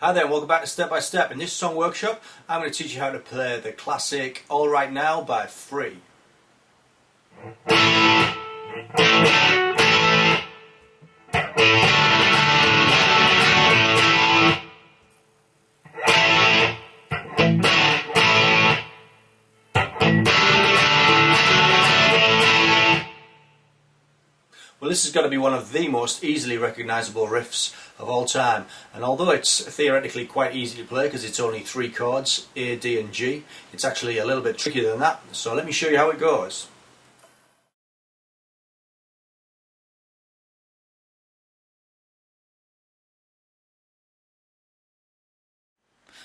Hi there and welcome back to Step by Step. In this song workshop I'm going to teach you how to play the classic All Right Now by Free. Well, this is going to be one of the most easily recognisable riffs of all time, and although it's theoretically quite easy to play because it's only 3 chords, A, D and G, it's actually a little bit trickier than that, so let me show you how it goes.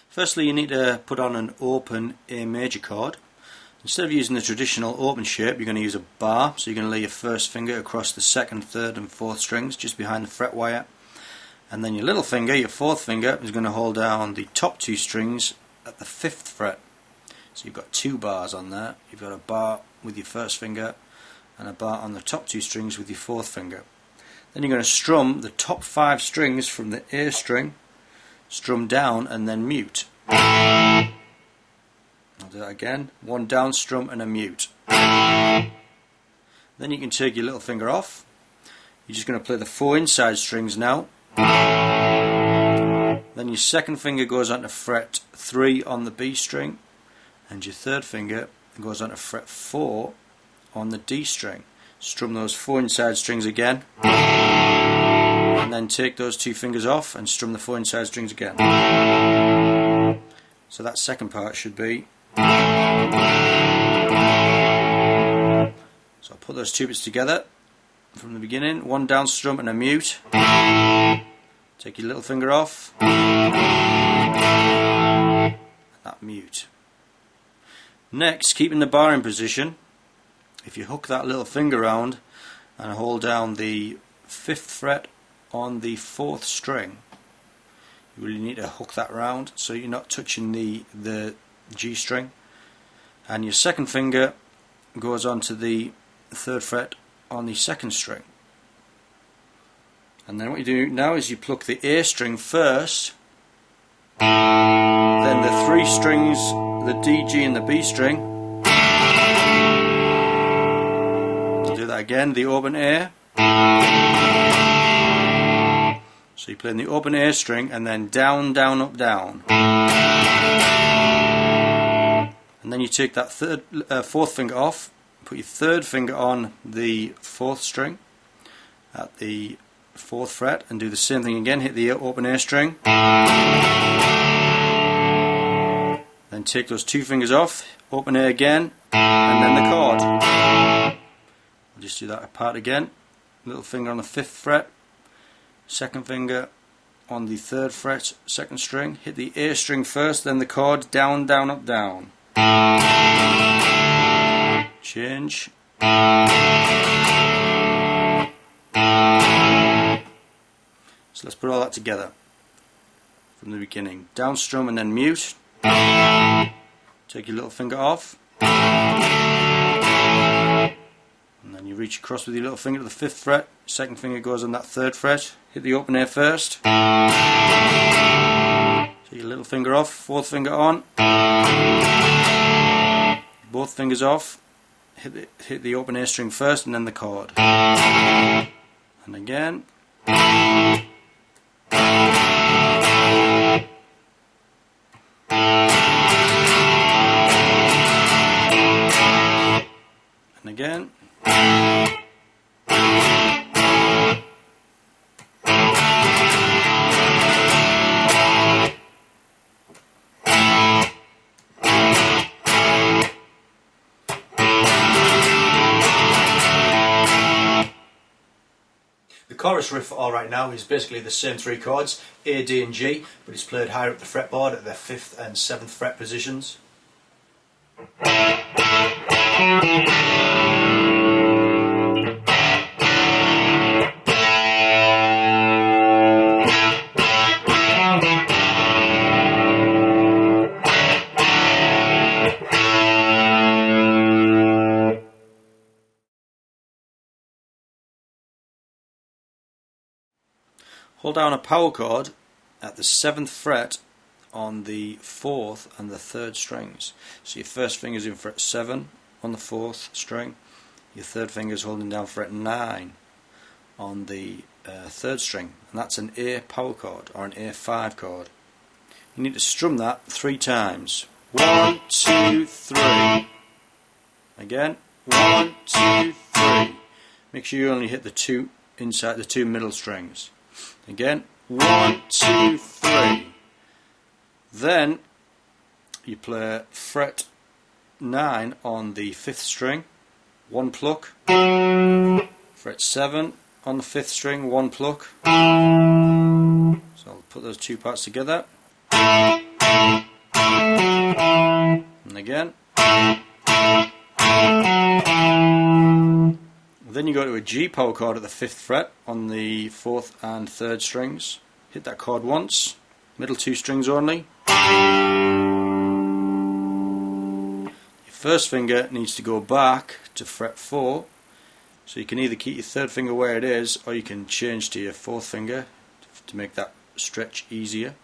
Firstly, you need to put on an open A major chord. Instead of using the traditional open shape, you're going to use a bar, so you're going to lay your first finger across the 2nd, 3rd and 4th strings just behind the fret wire, and then your little finger, your 4th finger, is going to hold down the top 2 strings at the 5th fret. So you've got 2 bars on there. You've got a bar with your 1st finger and a bar on the top 2 strings with your 4th finger. Then you're going to strum the top 5 strings from the A string, strum down and then mute. I'll do that again. 1 down strum and a mute. Then you can take your little finger off. You're just going to play the 4 inside strings now. Then your 2nd finger goes onto fret 3 on the B string, and your 3rd finger goes onto fret 4 on the D string. Strum those 4 inside strings again, and then take those 2 fingers off and strum the 4 inside strings again. So that second part should be. So I'll put those 2 bits together from the beginning. 1 down strum and a mute. Take your little finger off. And that mute. Next, keeping the bar in position, if you hook that little finger round and hold down the 5th fret on the 4th string, you really need to hook that round so you're not touching the G string, and your 2nd finger goes onto the 3rd fret on the 2nd string. And then what you do now is you pluck the A string first, then the 3 strings, the D, G and the B string. I'll do that again, the open A. So you're playing the open A string and then down, down, up, down. And then you take that 4th finger off, put your 3rd finger on the 4th string at the 4th fret and do the same thing again, hit the open A string. Then take those 2 fingers off, open A again, and then the chord. I'll just do that apart again. Little finger on the 5th fret, 2nd finger on the 3rd fret, 2nd string, hit the A string first, then the chord, down, down, up, down. Change. So let's put all that together from the beginning. Down strum and then mute. Take your little finger off. And then you reach across with your little finger to the 5th fret. 2nd finger goes on that 3rd fret. Hit the open A first. Take your little finger off. 4th finger on. Both fingers off. Hit the open A string first and then the chord. And again. And again. The chorus riff for All Right Now is basically the same 3 chords, A, D and G, but it's played higher up the fretboard at their 5th and 7th fret positions. Hold down a power chord at the 7th fret on the 4th and the 3rd strings. So your first finger's in fret 7 on the 4th string, your third finger's holding down fret 9 on the 3rd string, and that's an A power chord or an A5 chord. You need to strum that 3 times. 1, 2, 3. Again, 1, 2, 3. Make sure you only hit the 2 inside the 2 middle strings. Again, 1, 2, 3. Then you play fret 9 on the 5th string, 1 pluck. Fret 7 on the 5th string, 1 pluck. So I'll put those 2 parts together. And again. Then you go to a G power chord at the 5th fret on the 4th and 3rd strings. Hit that chord once, middle 2 strings only. Your first finger needs to go back to fret 4, so you can either keep your 3rd finger where it is, or you can change to your 4th finger to make that stretch easier.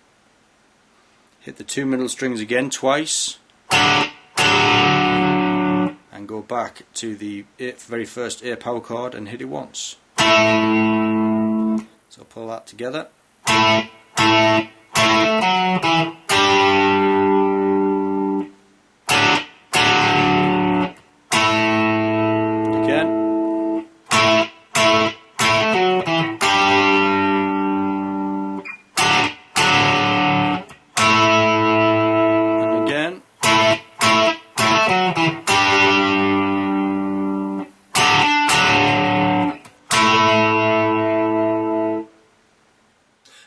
Hit the 2 middle strings again twice, and go back to the very first A power chord and hit it once. So pull that together. Again. And again.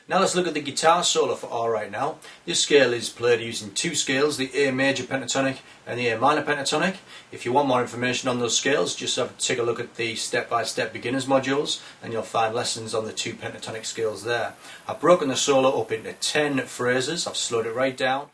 Now let's look at the guitar solo for All Right Now. This scale is played using 2 scales, the A major pentatonic and the A minor pentatonic. If you want more information on those scales, just take a look at the step-by-step beginners modules and you'll find lessons on the 2 pentatonic scales there. I've broken the solo up into 10 phrases, I've slowed it right down.